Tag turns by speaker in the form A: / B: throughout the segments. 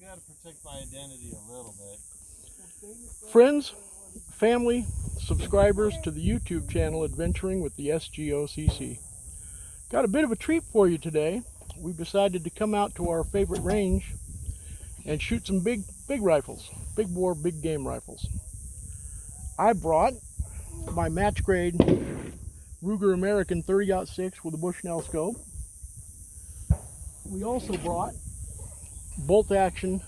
A: gotta protect my identity a little bit.
B: Friends, family, subscribers to the YouTube channel Adventuring with the S.G.O.C.C. Got a bit of a treat for you today. We've decided to come out to our favorite range and shoot some big rifles, big bore, big game rifles. I brought my match grade Ruger American 30-06 with a Bushnell scope. We also brought bolt action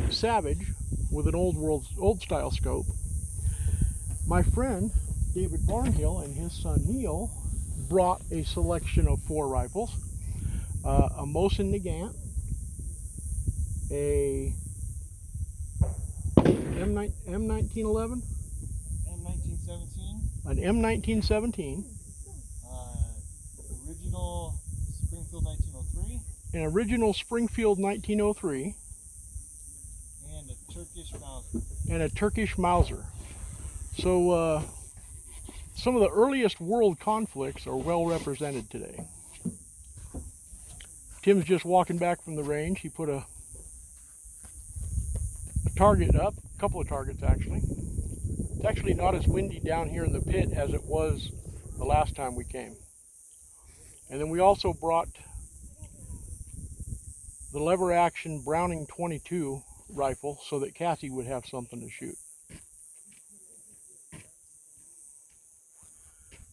B: Savage with an old style scope. My friend David Barnhill and his son Neil brought a selection of 4 rifles, a Mosin Nagant, a M1911,
A: M1917,
B: an M1917,
A: original Springfield 1903,
B: an original Springfield 1903,
A: and a Turkish Mauser.
B: and a Turkish Mauser. So some of the earliest world conflicts are well represented today. Tim's just walking back from the range. He put a target up, a couple of targets actually. It's actually not as windy down here in the pit as it was the last time we came. And then we also brought the lever action Browning 22 rifle so that Cassie would have something to shoot.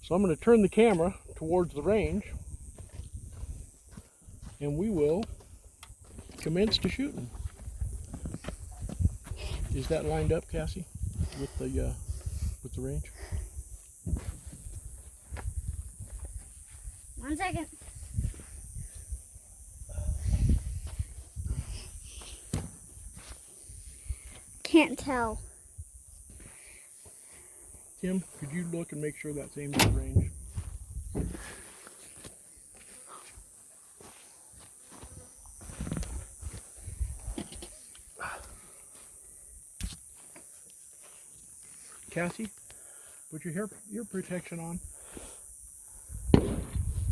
B: So I'm going to turn the camera towards the range and we will commence to shooting. Is that lined up, Cassie, with the range?
C: 1 second. Can't tell.
B: Tim, could you look and make sure that's aimed at the range? Cassie, put your ear protection on.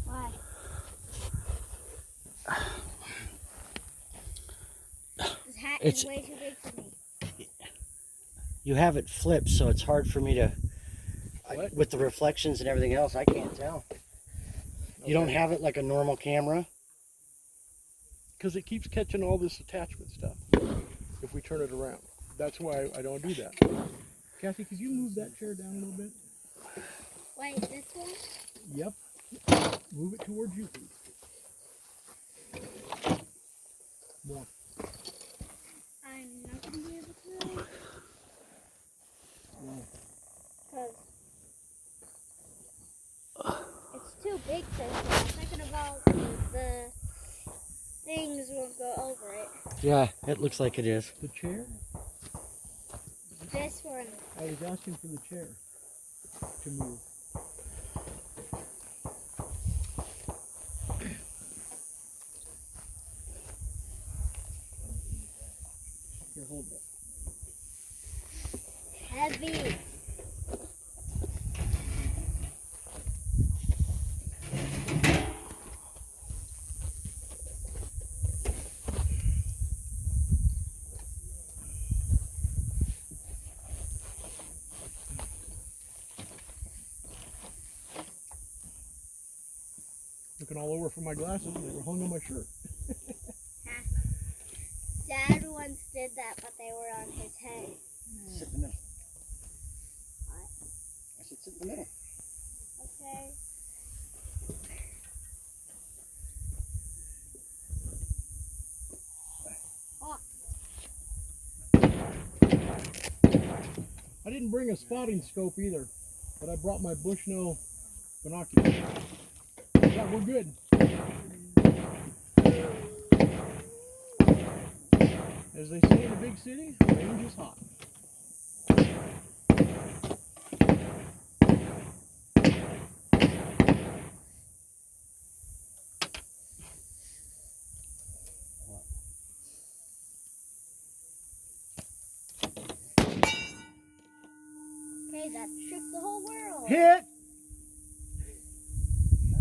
C: Why? This hat is way too big for me.
D: You have it flipped, so it's hard for me to, with the reflections and everything else, I can't tell. Okay. You don't have it like a normal camera?
B: Because it keeps catching all this attachment stuff if we turn it around. That's why I don't do that. Cassie, could you move that chair down a little bit?
C: Wait, this one?
B: Yep. Move it towards you, please. More.
C: I'm not going to be able to. Because it's too big for me. I'm thinking about the things won't go over it.
D: Yeah, it looks like it is.
B: The chair?
C: This one.
B: I was asking for the chair to move. Here, hold it.
C: Heavy.
B: Looking all over for my glasses, they were hung on my shirt.
C: Dad once did that, but they were on his head.
D: Sit in the middle.
C: What?
D: I said sit in the middle.
C: Okay.
B: I didn't bring a spotting scope either, but I brought my Bushnell binoculars. Yeah, we're good. As they say in a big city, range is hot.
C: Okay, that shook the whole world.
B: Hit!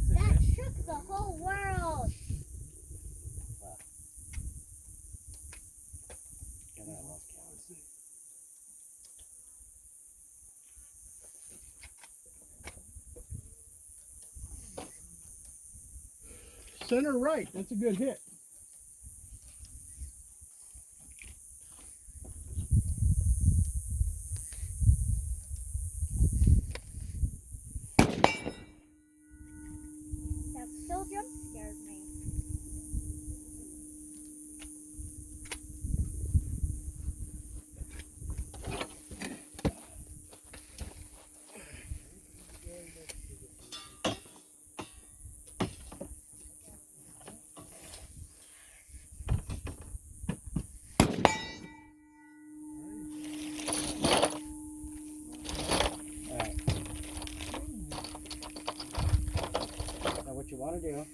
C: That shook the whole world.
B: center right. That's a good hit.
C: That still jump scared me.
D: Now what you want to do,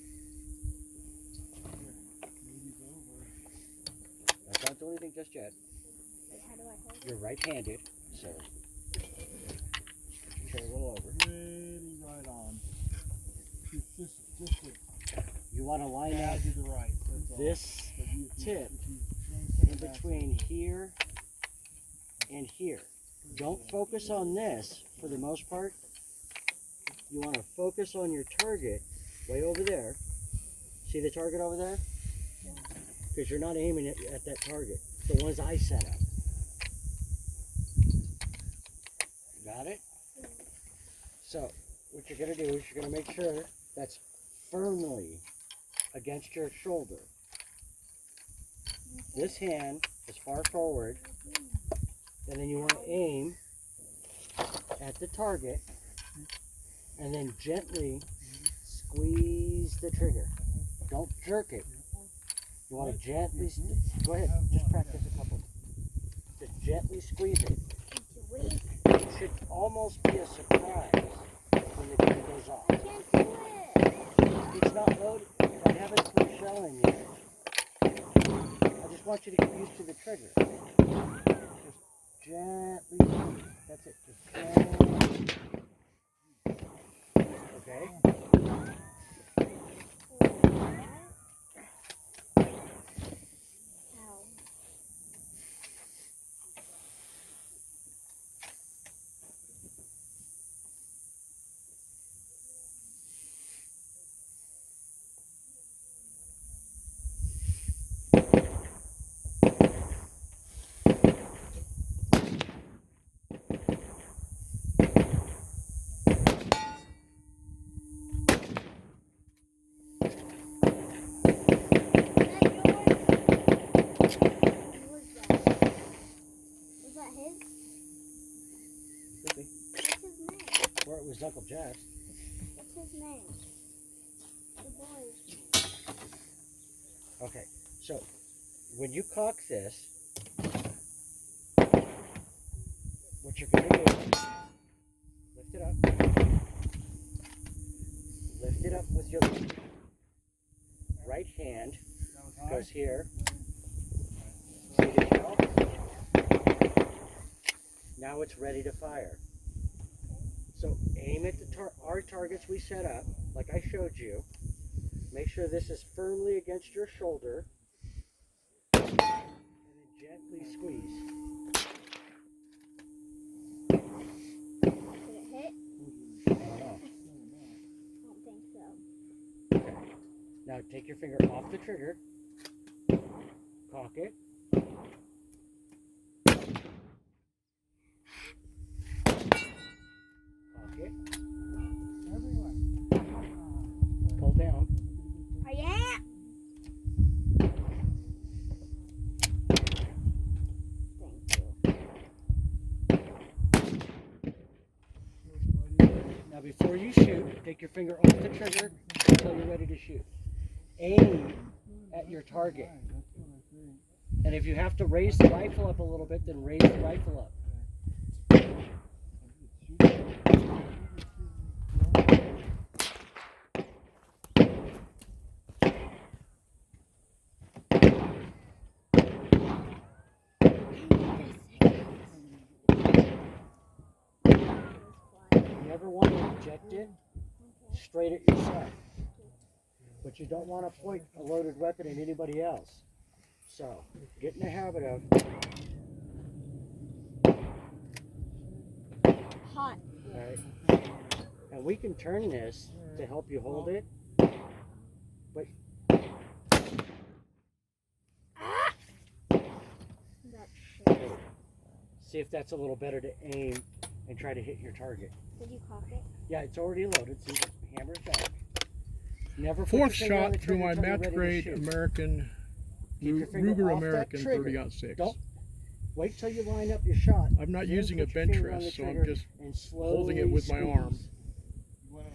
D: don't do anything just yet.
C: How do I hold it?
D: You're right-handed, so turn a little over.
A: Pretty right on. Just
D: You want to line
A: a
D: up
A: tad to the right. That's all.
D: this
A: But
D: tip
A: if you swing
D: in
A: back,
D: between here and here. Don't focus on this for the most part. You want to focus on your target way over there. See the target over there? Because you're not aiming at that target. The ones I set up. Got it? So what you're going to do is you're going to make sure that's firmly against your shoulder. This hand is far forward, and then you want to aim at the target and then gently squeeze the trigger. Don't jerk it. You want to gently, go ahead, just practice a couple. Just gently squeeze it. It should almost be a surprise when the gun goes off.
C: I can't do it.
D: It's not loaded. I haven't put a shell in yet. I just want you to get used to the trigger. Just gently squeeze. That's it. Just gently. Okay?
C: Ow.
D: Or it was Uncle Jack's.
C: What's his name? The boy's name.
D: Okay, so when you cock this, what you're going to do, lift it up. Lift it up with your right hand. Goes here. See the shell? Now it's ready to fire. So aim at our targets we set up, like I showed you. Make sure this is firmly against your shoulder. And then gently squeeze.
C: Did it hit?
D: I don't know.
C: I don't think so.
D: Okay. Now take your finger off the trigger. Cock it. Cock it. Pull down.
C: Oh yeah!
D: Now before you shoot, take your finger off the trigger until you're ready to shoot. Aim at your target. And if you have to raise the rifle up a little bit, then raise the rifle up. You never want to eject it straight at yourself. But you don't want to point a loaded weapon at anybody else. So, get in the habit of
C: Hot.
D: Alright. And we can turn this to help you hold it. But See if that's a little better to aim and try to hit your target.
C: Did you cock it?
D: Yeah, it's already loaded. See, the hammer's back. Never put
B: Fourth
D: your finger on
B: shot
D: the
B: through
D: trigger
B: my
D: till you're
B: match
D: ready to
B: grade
D: shoot.
B: American
D: Keep your finger
B: Ruger
D: off that
B: American
D: trigger.
B: 30-06.
D: Don't wait till you line up your shot.
B: I'm not
D: Then
B: using a
D: put your
B: bench
D: finger on
B: rest,
D: the
B: so I'm
D: trigger
B: just
D: and
B: holding it with my
D: slowly
B: arm.
D: squeeze.
A: You want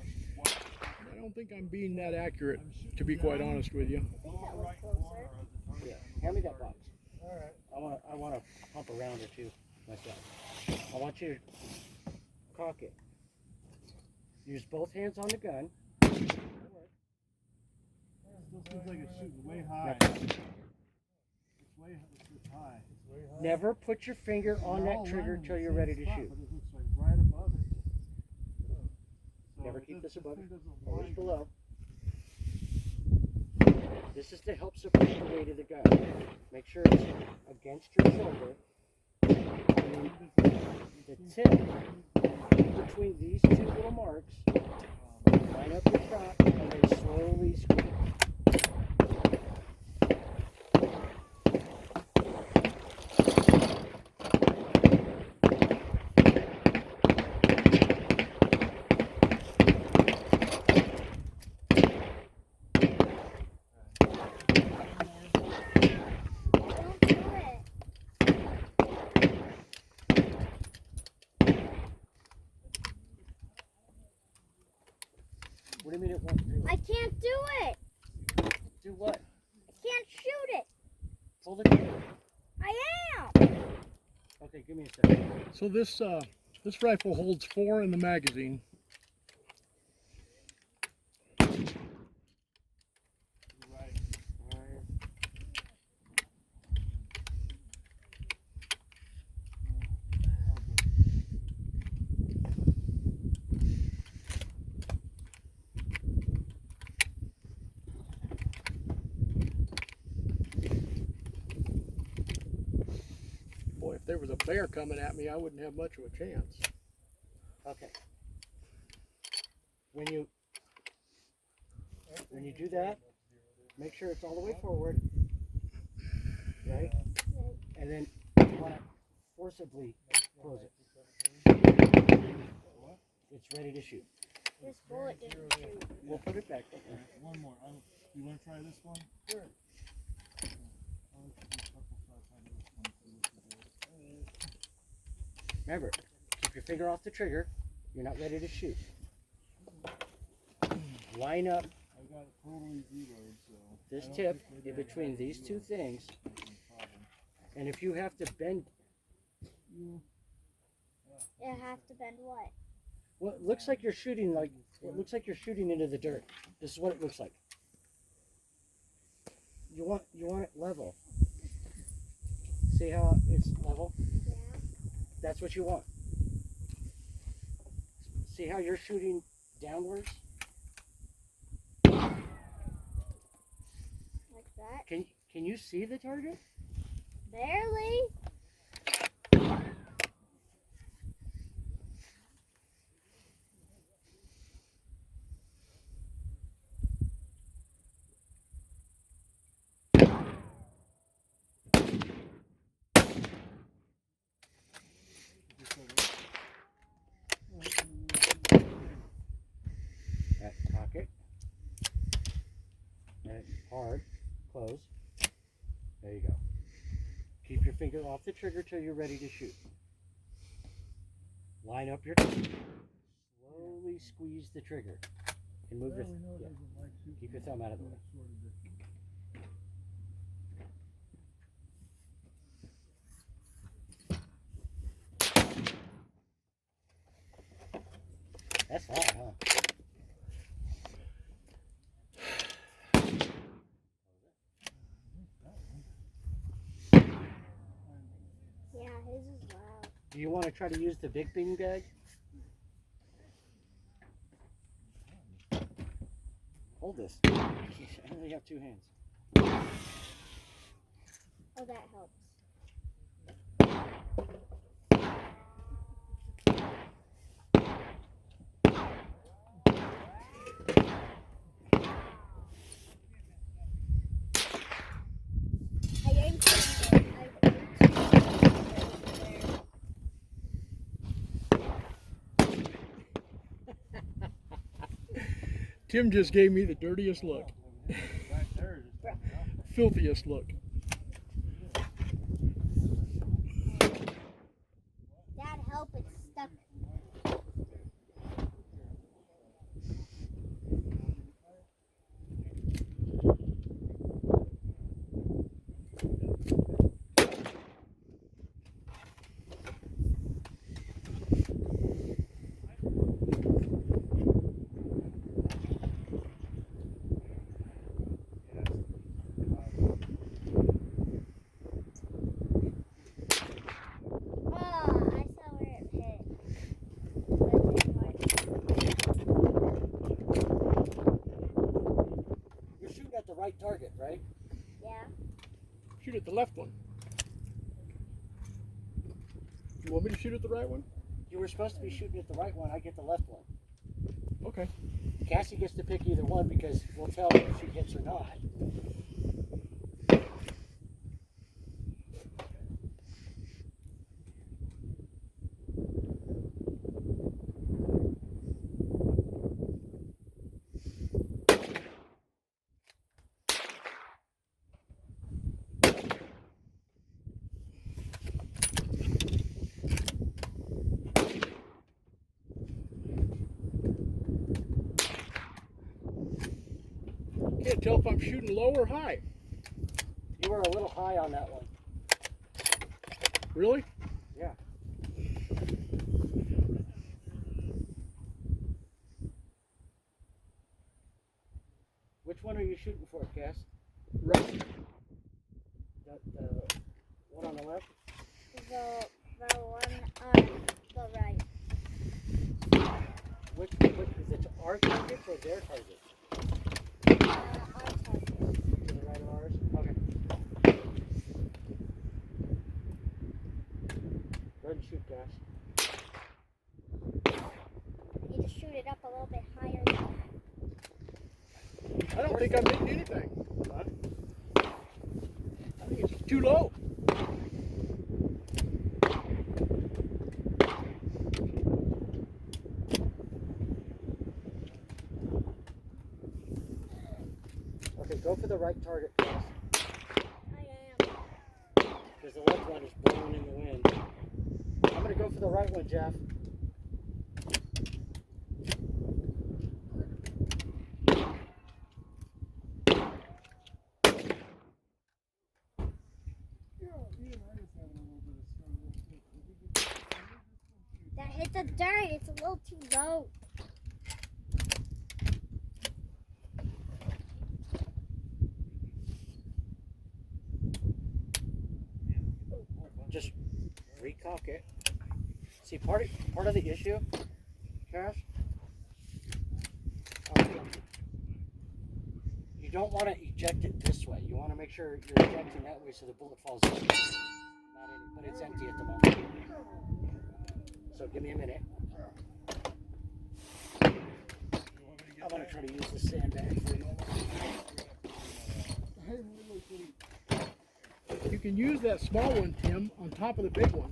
A: to
B: I don't think I'm being that accurate, to be quite honest with you.
C: I think that was closer.
D: Yeah, hand me that box.
A: All right.
D: I want to pump a round or two myself. I want you to cock it. Use both hands on the gun.
A: Still seems like it's shooting way high. It's high.
D: Never put your finger on that
A: All
D: trigger
A: lined in
D: till
A: the
D: you're
A: same
D: ready to
A: spot,
D: shoot.
A: But it looks like right above it. So
D: Never keep this above
A: thing
D: it.
A: doesn't
D: Always
A: line.
D: below. This is to help support the weight of the gun. Make sure it's against your shoulder. And the tip between these two little marks. Line up your shot and then slowly squeeze.
C: Don't do it.
D: What do you mean it won't do
C: I
D: it?
C: can't do it.
D: Do what?
C: I can't shoot it.
D: Pull the trigger.
C: I am.
D: Okay, give me a second.
B: So this rifle holds 4 in the magazine.
A: Right.
B: Boy, if there was a bear coming at me, I wouldn't have much of a chance.
D: Okay. When you do that, make sure it's all the way forward, right? And then you want to forcibly close it. It's ready to shoot.
C: This bullet didn't shoot.
D: We'll put it back.
A: One more. You want to try this one? Sure. I'll let you do a couple shots on this one, see what you do.
D: Remember, keep your finger off the trigger. You're not ready to shoot. Line up
A: I got it totally zeroed, so.
D: this
A: I don't
D: tip
A: think
D: in
A: maybe I
D: between
A: have
D: these two
A: zeroed.
D: things,
A: That's no problem.
D: and if you have to bend,
C: It has to bend what?
D: well, it looks like you're shooting into the dirt. This is what it looks like. You want it level. See how it's level?
C: Yeah.
D: That's what you want. See how you're shooting downwards?
C: Like that.
D: Can you see the target?
C: Barely.
D: That pocket. And hard. Close. There you go. Keep your finger off the trigger till you're ready to shoot. Line up your. Slowly squeeze the trigger. And move your. Yeah. Keep your thumb out of the way. That's hard, huh?
C: Yeah, his is loud.
D: Do you want to try to use the big bean bag? Hold this. I only have 2 hands.
C: Oh, that helps. I aimed too
B: Tim just gave me the dirtiest look.
A: Back there just coming up.
B: Filthiest look.
C: Dad, help, it's stuck. Oh, I saw where it hit.
D: You're shooting at the right target, right?
C: Yeah.
B: Shoot at the left one. You want me to shoot at the right one?
D: You were supposed to be shooting at the right one. I get the left one.
B: Okay.
D: Cassie gets to pick either one because we'll tell her if she hits or not.
B: Can't tell if I'm shooting low or high.
D: You were a little high on that one.
B: Really?
D: Yeah. Which one are you shooting for, Cass?
B: Right.
D: The one on the left?
C: The one on the right.
D: Which is it our target or their target?
C: Our target.
D: To the right of ours? Okay. Go ahead and shoot, Cass.
C: You need to shoot it up a little bit higher than that.
B: I don't think I'm hitting anything.
D: What?
B: I think it's too low.
D: Okay, go for the right target, Cass.
C: I am.
D: Because the left one is blowing in the wind. I'm going to go for the right one, Jeff.
C: That hit the dirt. It's a little too low.
D: Just recock it. See, part of the issue, Cass, you don't want to eject it this way. You want to make sure you're ejecting that way so the bullet falls in. Not in, but it's empty at the moment. So give me a minute. I'm going to try to use the sandbag for you.
B: You can use that small one, Tim, on top of the big one.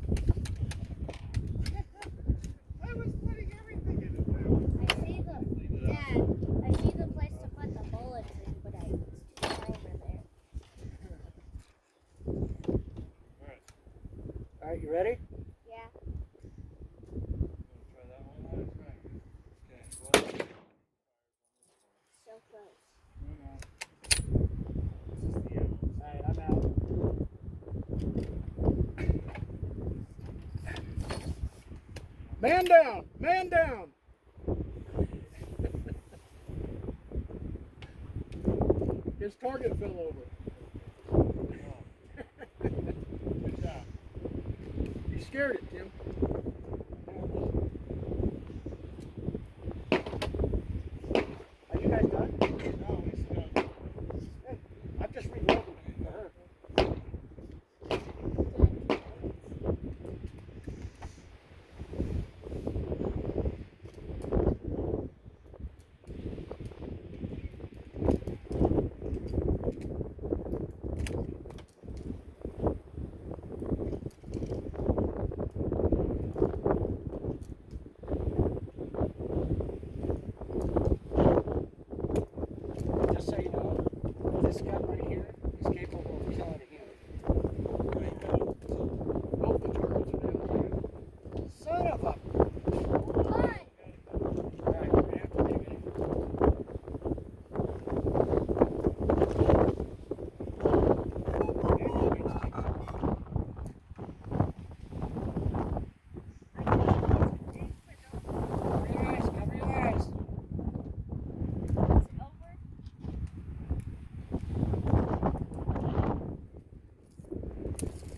A: I was putting everything in it.
C: I see the place to put the bullets in, but it's too far over there.
D: All right, you ready?
C: Yeah.
A: Try that one last time. Okay.
C: So close.
D: All right, I'm out.
B: Man down! Man down! His target fell over.
A: Good job.
B: You scared it, Tim.
D: Are you guys done?
A: No, we still got
D: I'm just reloading for her.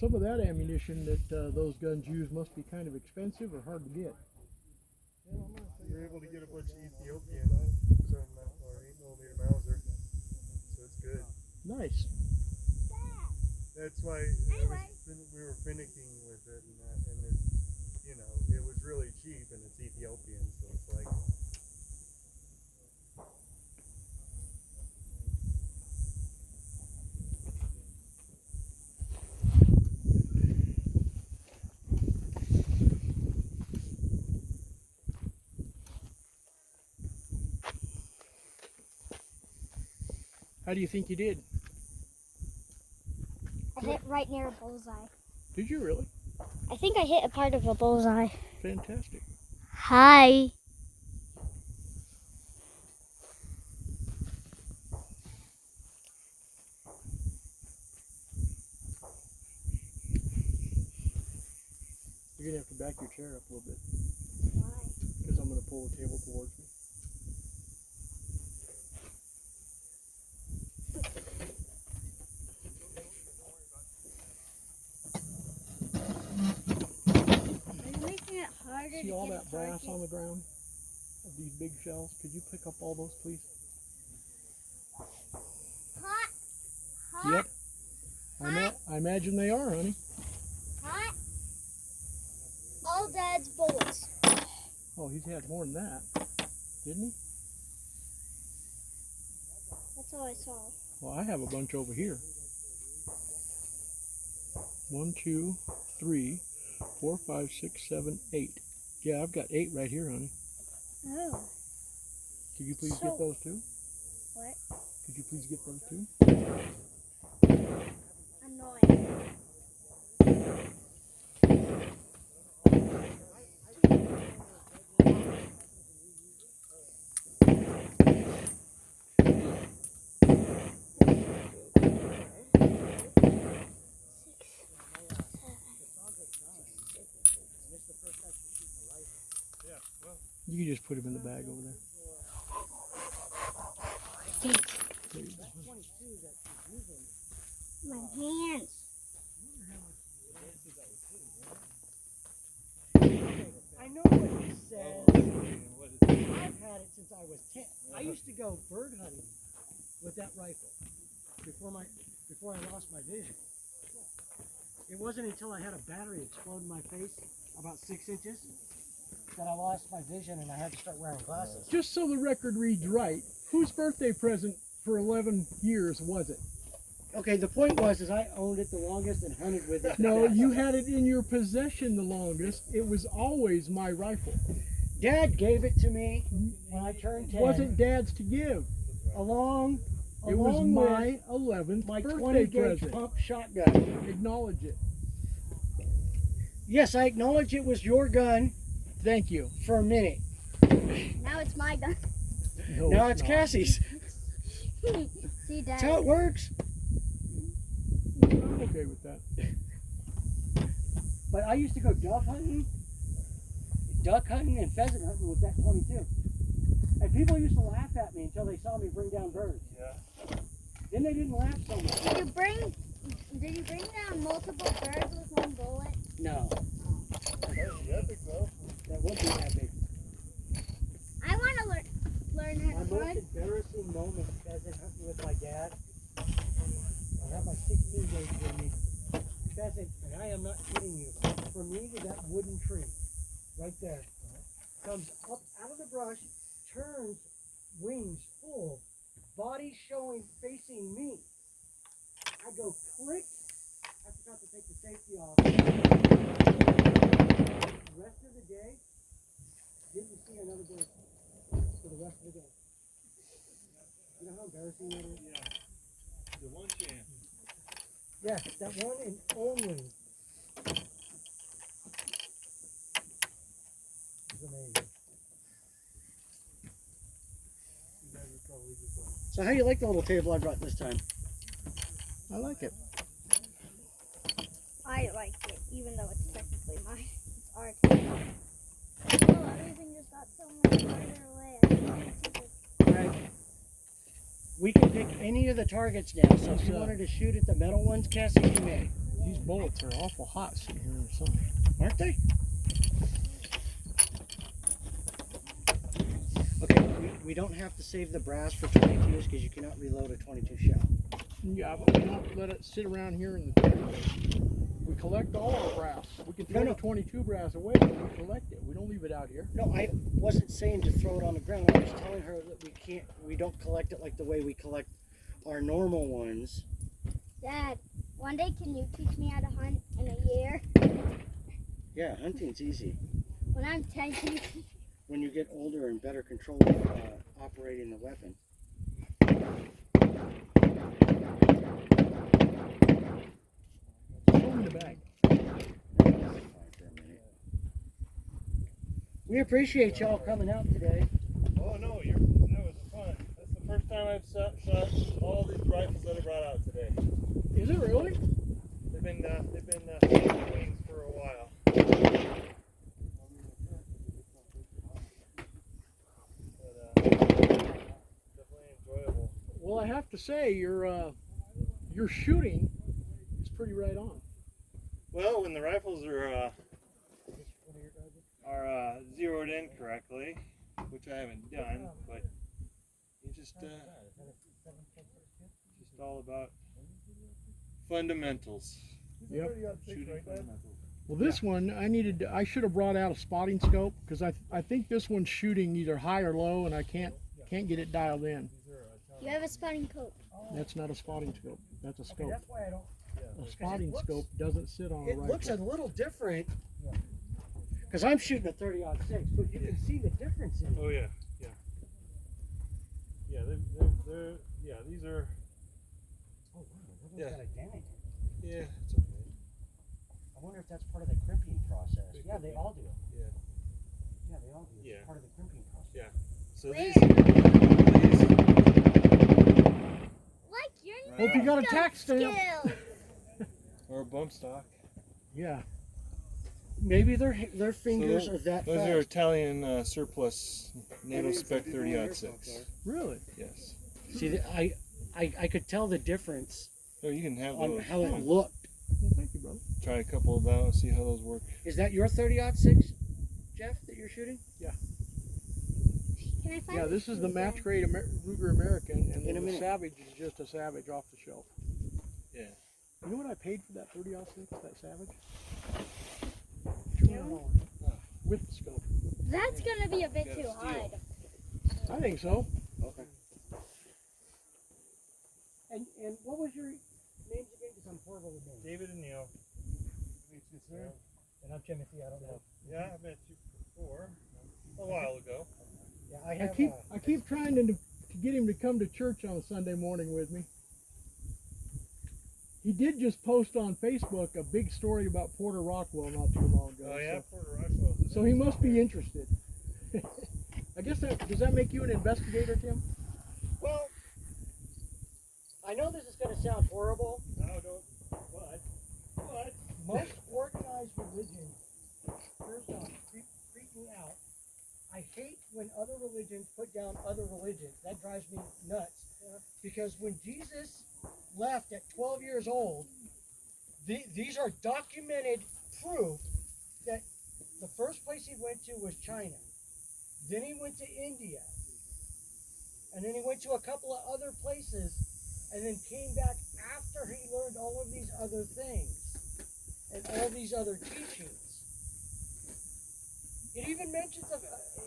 B: some of that ammunition that those guns use must be kind of expensive or hard to get.
A: You're able to get a bunch of Ethiopian 8mm Mauser, so it's good.
B: Nice.
A: That's why we were finicking with it, and it, you know, it was really cheap, and it's Ethiopian, so it's like.
B: How do you think you did?
C: I hit right near a bullseye.
B: Did you really?
C: I think I hit a part of a bullseye.
B: Fantastic.
C: Hi.
B: You're going to have to back your chair up a little bit
C: Why?
B: because I'm going to pull the table towards me.
C: Are you making it harder
B: See
C: to
B: all
C: get
B: that
C: a
B: brass
C: target?
B: on the ground of these big shells? Could you pick up all those, please?
C: Hot. Hot.
B: Yep. I imagine they are, honey.
C: Hot. All Dad's bullets.
B: Oh, he's had more than that, didn't he?
C: That's all I saw.
B: Well, I have a bunch over here. 1, 2, 3, 4, 5, 6, 7, 8. Yeah, I've got 8 right here, honey.
C: Oh.
B: Could you please
C: So-
B: get those two?
C: What?
B: Could you please get those two?
C: Annoying.
B: You can just put them in the bag over there. There you go.
C: My hands.
D: I know what he says. I've had it since I was 10. I used to go bird hunting with that rifle before I lost my vision. It wasn't until I had a battery explode in my face about 6 inches that I lost my vision and I had to start wearing glasses.
B: Just so the record reads right, whose birthday present for 11 years was it?
D: Okay, the point was is I owned it the longest and hunted with it.
B: No, you had it in your possession the longest. It was always my rifle.
D: Dad gave it to me when I turned 10.
B: Wasn't Dad's to give.
D: along
B: It was
D: along
B: my
D: with
B: 11th
D: my
B: birthday
D: 20 gauge
B: present.
D: pump shotgun.
B: Acknowledge it.
D: Yes, I acknowledge it was your gun
B: Thank you.
D: for a minute.
C: Now it's my gun.
B: No,
D: Now it's
B: not.
D: Cassie's.
C: See, Dad.
D: That's how it works.
B: I'm okay with that.
D: But I used to go duck hunting and pheasant hunting with that 22. And people used to laugh at me until they saw me bring down birds.
A: Yeah.
D: Then they didn't laugh so much.
C: Did you bring down multiple birds with one bullet?
D: No,
A: That was epic though.
D: that would be epic.
C: I want to learn how
D: My
C: to
D: most
C: hunt.
D: embarrassing moment pheasant hunting with my dad. I have my 16 gauge with me. Pheasant, and I am not kidding you. From me to that wooden tree, right there, comes up out of the brush, turns, wings full, body showing, facing me. I go click. I forgot to take the safety off. The rest of the day, didn't see another bird for the rest of the day. You know how embarrassing that is?
A: The one chance.
D: Yes, that one and only. It's amazing.
A: You guys are probably just like.
D: So how do you like the little table I brought this time?
B: I like it.
C: I like it, even though it's technically mine. It's our table. Oh, everything just got so much farther away. I can't see it.
D: Right. We can pick any of the targets now, so if you wanted to shoot at the metal ones, Cassie, you may.
B: These bullets are awful hot sitting here in the sun.
D: Aren't they? Okay, we don't have to save the brass for 22s because you cannot reload a 22 shell.
B: Yeah, but we don't let it sit around here in the database. We collect all our brass. We can throw
D: No.
B: the 22 brass away, but we collect it. We don't leave it out here.
D: No, I wasn't saying to throw it on the ground. I was telling her that we don't collect it like the way we collect our normal ones.
C: Dad, one day can you teach me how to hunt in a year?
D: Yeah, hunting's easy.
C: When I'm 10, can you teach
D: When you get older and better control of operating the weapon.
B: Throw me the bag.
D: We appreciate y'all coming out today.
A: Oh no, that was fun. That's the first time I've shot all these rifles that I brought out today.
B: Is it really?
A: They've been wings for a while. But definitely enjoyable.
B: Well, I have to say, your shooting is pretty right on.
A: Well, when the rifles are zeroed in correctly, which I haven't done, but you just all about fundamentals.
B: Yep.
A: Shooting fundamentals.
B: Well, this one I should have brought out a spotting scope because I think this one's shooting either high or low, and I can't get it dialed in.
C: You have a spotting coat.
B: That's not a spotting scope. That's a scope.
D: That's why I don't.
B: A spotting scope doesn't sit on a
D: It
B: rifle.
D: looks a little different. Because I'm shooting a 30-06, but you can see the difference in it.
A: Oh yeah. These are.
D: Oh wow,
A: Yeah.
D: got a dent.
A: Yeah, it's okay.
D: I wonder if that's part of the crimping process. Yeah, they all do.
A: Yeah.
D: Yeah, they all do. It's
A: Yeah.
D: part of the crimping process.
A: Yeah. So
C: Where? Like your
B: Hope you got a tax stamp.
C: skills.
A: or a bump stock.
B: Yeah.
D: Maybe their fingers
A: So
D: are that
A: Those
D: fast.
A: are Italian surplus NATO spec 30-06.
B: Really?
A: Yes.
D: See, I could tell the difference
A: Oh, you can have
D: on
A: those.
D: how it looked.
B: Well, thank you, brother.
A: Try a couple of those, see how those work.
D: Is that your 30-06, Jeff, that you're shooting?
C: Can I find
B: Yeah,
C: the
B: this is the
C: shoe
B: match
C: bag?
B: grade Ruger American, and
D: In a
B: the
D: minute.
B: Savage is just a Savage off the shelf.
A: Yeah.
B: You know what I paid for that 30-06, that Savage?
C: No.
B: With the scope.
C: That's gonna be a bit
A: Got a
C: too
A: steal.
C: high.
B: I think so.
D: Okay. And what was your names again? Because I'm horrible with names.
A: David and Neil. Meet you, sir.
D: And I'm Timothy. I don't know.
A: Yeah, I met you before, a while ago.
D: Yeah,
B: I keep trying to get him to come to church on a Sunday morning with me. He did just post on Facebook a big story about Porter Rockwell not too long ago.
A: Oh yeah, Porter Rockwell.
B: So he must be interested. I guess does that make you an investigator, Tim?
D: Well, I know this is going to sound horrible.
A: No, don't. What?
D: Most organized religions, first off, freak me out. I hate when other religions put down other religions. That drives me nuts. Because when Jesus left at 12 years old, these are documented proof that the first place he went to was China. Then he went to India. And then he went to a couple of other places and then came back after he learned all of these other things and all these other teachings. It even mentions,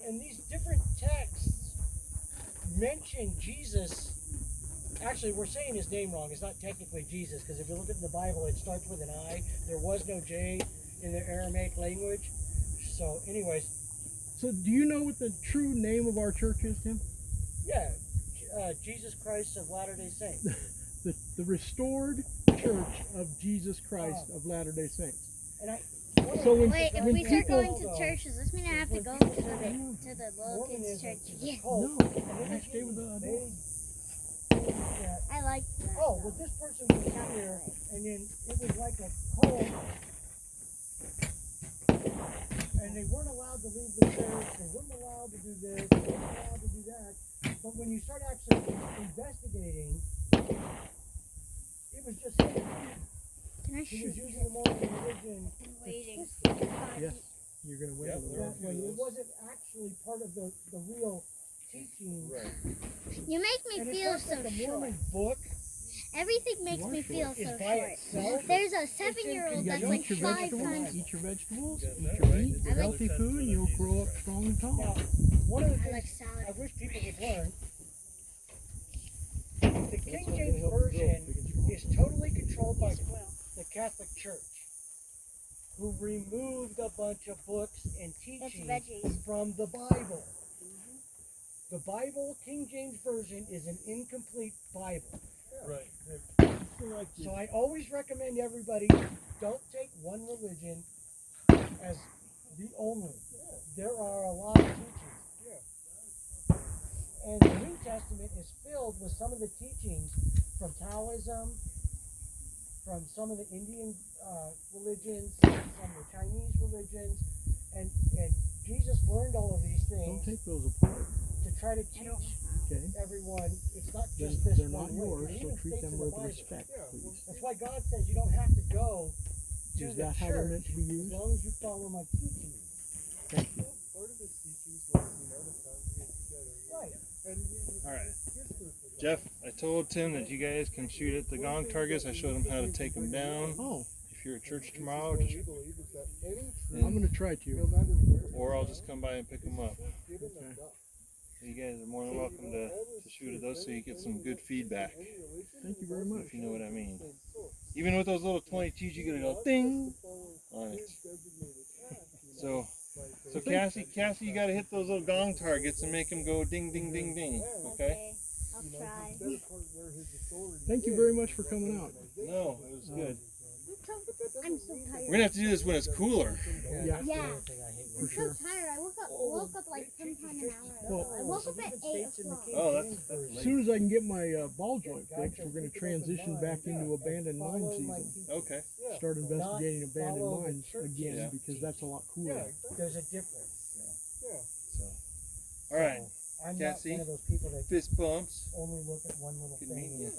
D: in these different texts, mention Jesus. Actually, we're saying his name wrong. It's not technically Jesus, because if you look at the Bible, it starts with an I. There was no J in the Aramaic language. So, anyways,
B: So do you know what the true name of our church is, Tim?
D: yeah, Jesus Christ of Latter-day Saints.
B: The Restored Church of Jesus Christ of Latter-day Saints.
D: And
B: So when,
C: Wait, if
B: when
C: we start
B: people,
C: going to church, does this mean I have to go to the little kids' church again?
B: no, I stay with the adults.
C: I like that.
D: oh, well, this person was here, and then it was like a cult, and they weren't allowed to leave the church, they weren't allowed to do this, they weren't allowed to do that. But when you start actually investigating, it was just
C: Can I I
D: He
C: should
D: was using the Mormon religion
C: waiting.
B: Yes. You're going to wait
A: Yeah,
B: a little
A: we're-
B: while.
D: that way. It wasn't actually part of the real teaching.
A: Right.
C: You make me
D: And it's
C: feel
D: not
C: so
D: that the
C: short.
D: Mormon book
C: Everything makes
B: You are
C: me
B: short.
C: feel
D: is
C: so
D: by
C: short.
D: itself.
C: There's a 7-year-old
B: You got
C: that's
B: to
C: like
B: eat your
C: 5
B: vegetables,
C: times.
B: eat your vegetables,
A: You
B: eat
A: got
B: your
A: that
B: meat,
A: right.
C: I like-
B: healthy food, and you'll grow up strong and tall.
D: Now, one of the
C: I
D: things
C: like salad.
D: I wish people would learn, the
B: That's
D: King
B: what's gonna
D: James
B: help you grow
D: Version
B: big and strong.
D: is totally controlled by
C: Yes, it will.
D: the Catholic Church, who removed a bunch of books and
C: It's
D: teachings
C: veggies.
D: from the Bible. The Bible, King James Version, is an incomplete Bible.
A: Right.
D: So I always recommend everybody don't take one religion as the only. There are a lot of teachings. And the New Testament is filled with some of the teachings from Taoism, from some of the Indian religions, some of the Chinese religions, and Jesus learned all of these
B: Don't
D: things
B: take those apart,
D: to try to teach
B: okay?
D: everyone. It's not
B: They're,
D: just this
B: they're
D: one
B: not
D: way.
B: yours,
D: It
B: so
D: even
B: treat
D: states
B: them
D: in the
B: with
D: Bible.
B: respect, please.
D: That's why God says you don't have to go to
B: Is
D: the
B: that how they're
D: church
B: meant to be
D: as
B: used?
D: long as you follow my teachings.
B: Thank you.
A: Part of his teachings was, to congregate together.
D: Right.
A: And
E: All right.
A: here's the thing.
E: Jeff, I told Tim that you guys can shoot at the gong targets. I showed him how to take them down.
B: Oh,
E: If you're at church
A: This is
E: tomorrow,
A: what
E: just,
A: we believe is that any
E: Yeah.
A: truth,
B: I'm going to try
A: no
B: to.
A: matter where
E: or I'll just come by and pick them up.
A: given
B: Okay.
A: of God.
E: You guys are more than welcome to shoot at those so you get some good feedback,
B: Thank you very much.
E: if you know what I mean. Even with those little 22s, you gotta go ding on it. So Cassie, you gotta hit those little gong targets and make them go ding, ding, ding, ding. Okay?
C: I'll try.
B: Thank you very much for coming out.
E: No, it was good.
C: I'm so tired.
E: We're gonna have to do this when it's cooler.
B: Yeah.
D: That's the
C: Yeah.
D: other thing I hate.
C: I'm
B: For
C: so
B: sure.
C: tired. I woke up like sometime an hour ago.
B: Well,
C: I woke up at 8 o'clock.
E: Oh, that's
B: As
E: late.
B: soon as I can get my ball joint fixed, we're going to transition back into abandoned mine season.
E: Okay.
B: Start investigating abandoned
D: follow the
B: mines
D: church.
B: again
E: Yeah.
B: because that's a lot cooler.
D: There's a difference.
E: So, all right.
D: So, I'm
E: Cassie,
D: not one of those people that
E: Fist bumps.
D: only look at one little
E: Good
D: thing.
E: meeting you.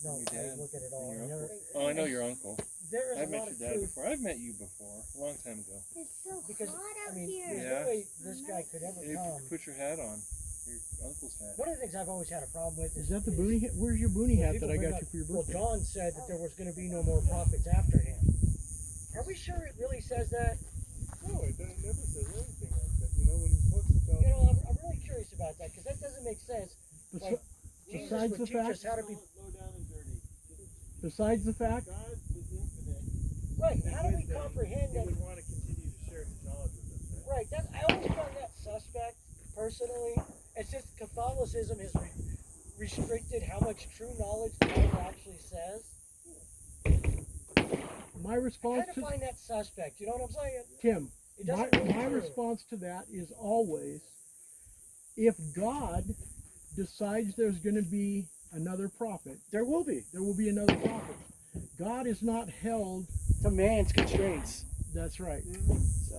D: No,
E: And your
D: I
E: dad
D: look at it all.
E: And your
D: I never-
E: uncle. Oh, I know your uncle.
D: There is
E: I've
D: a
E: met
D: lot
E: your
D: of
E: dad
D: truth
E: before. I've met you before, a long time ago.
C: It's so
D: because
C: hot
D: I
C: out
D: mean,
C: here.
D: there's
E: Yeah.
D: no way this guy could ever
E: You
D: come.
E: put your hat on, your uncle's hat.
D: One of the things I've always had a problem with
B: Is that the boonie hat? Where's your boonie
D: when
B: hat
D: people
B: that I
D: bring
B: got
D: up,
B: you for your
D: well,
B: birthday?
D: John said that there was going to be no more prophets after him. Are we sure it really says that?
A: No, it never says anything like that. You know, when he talks about
D: You know, I'm really curious about that because that doesn't make sense.
B: Bes-
D: Like, Jesus
B: Besides
D: would
B: the
D: teach us
B: fact,
D: how to be
B: besides the fact,
E: God is infinite.
D: right. How do we comprehend
E: He
D: that?
E: would want to continue to share his knowledge with us, right?
D: Right. That's, I always found that suspect personally. It's just Catholicism has restricted how much true knowledge the Bible actually says.
B: my
D: I
B: response
D: kind of
B: to
D: find that suspect. You know what I'm saying?
B: Tim,
D: It
B: my,
D: doesn't ring
B: my
D: true.
B: response to that is always, if God decides there's going to be another prophet,
D: There will be.
B: there will be another prophet. God is not held.
D: To man's constraints.
B: That's right.
D: So.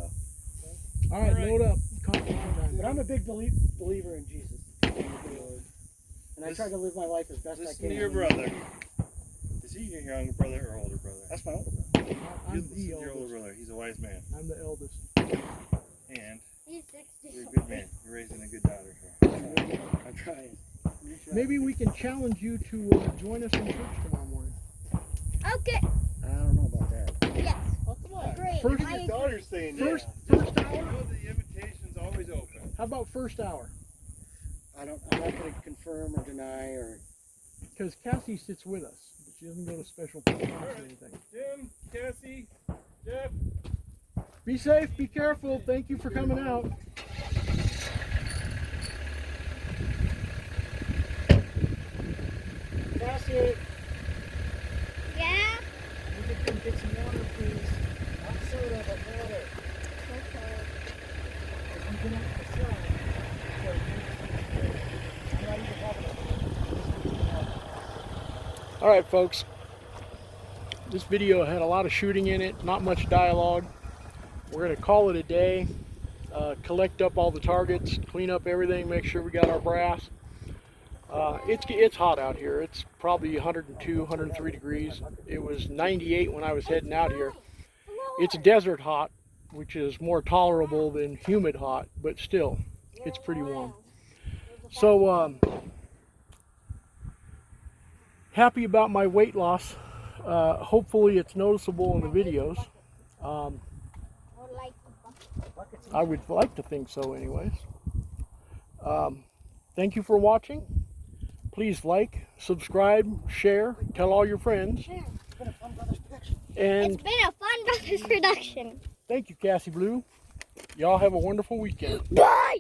B: All right,
E: All right.
B: load up. Coffee time.
D: But I'm a big believer in Jesus. And I try to live my life as best I
E: Listen
D: can.
E: to your brother. Is he your younger brother or older brother?
D: That's my older brother.
E: You
B: I'm
E: listen to
B: the
E: your older
B: eldest.
E: brother. He's a wise man.
B: I'm the eldest.
E: And
C: He's 60.
E: you're a good man. You're raising a good daughter here.
D: I'm trying.
B: Maybe we can challenge you to join us in church tomorrow morning.
C: Okay.
D: I don't know about that.
C: Yes.
A: oh, come on.
C: Great.
B: First-
C: I
A: Your
C: agree.
A: daughter's saying
B: First
E: You
B: hour?
E: know the invitation's always open.
B: How about first hour?
D: I'm not going to confirm or deny or.
B: Because Cassie sits with us, but she doesn't go to special programs or anything.
E: Jim, Cassie, Jeff.
B: Be safe, be careful. Thank you for coming out.
D: Cassie,
C: Yeah.
D: you could come get some water, please. Not soda, but water.
C: Okay.
D: If you get out the sun, I'm not even having
B: All right, folks. This video had a lot of shooting in it, not much dialogue. We're going to call it a day. Collect up all the targets, clean up everything, make sure we got our brass. It's hot out here. It's probably 102, 103 degrees. It was 98 when I was heading out here. It's desert hot, which is more tolerable than humid hot, but still, it's pretty warm. So, happy about my weight loss. Hopefully it's noticeable in the videos. I would like to think so anyways. Thank you for watching. Please like, subscribe, share, tell all your friends. And
C: It's been a fun Brothers production.
B: thank you, Cassie Blue. Y'all have a wonderful weekend.
C: Bye!